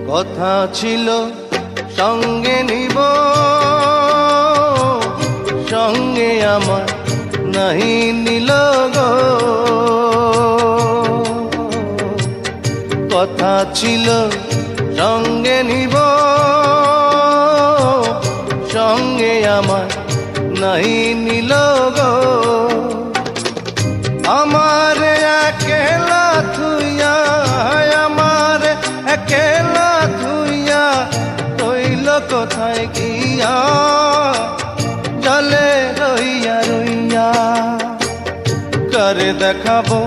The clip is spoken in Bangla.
কথা ছিল সঙ্গে নিব, সঙ্গে আমার নাহি নিল গো। কথা ছিল সঙ্গে নিব, সঙ্গে আমার নাহি নিল গো। আমার একেলা থুইয়া, আমার একেলা থুইয়া রইল কোথায় গিয়া, জলে রইয়া রইয়া। করে দেখাবো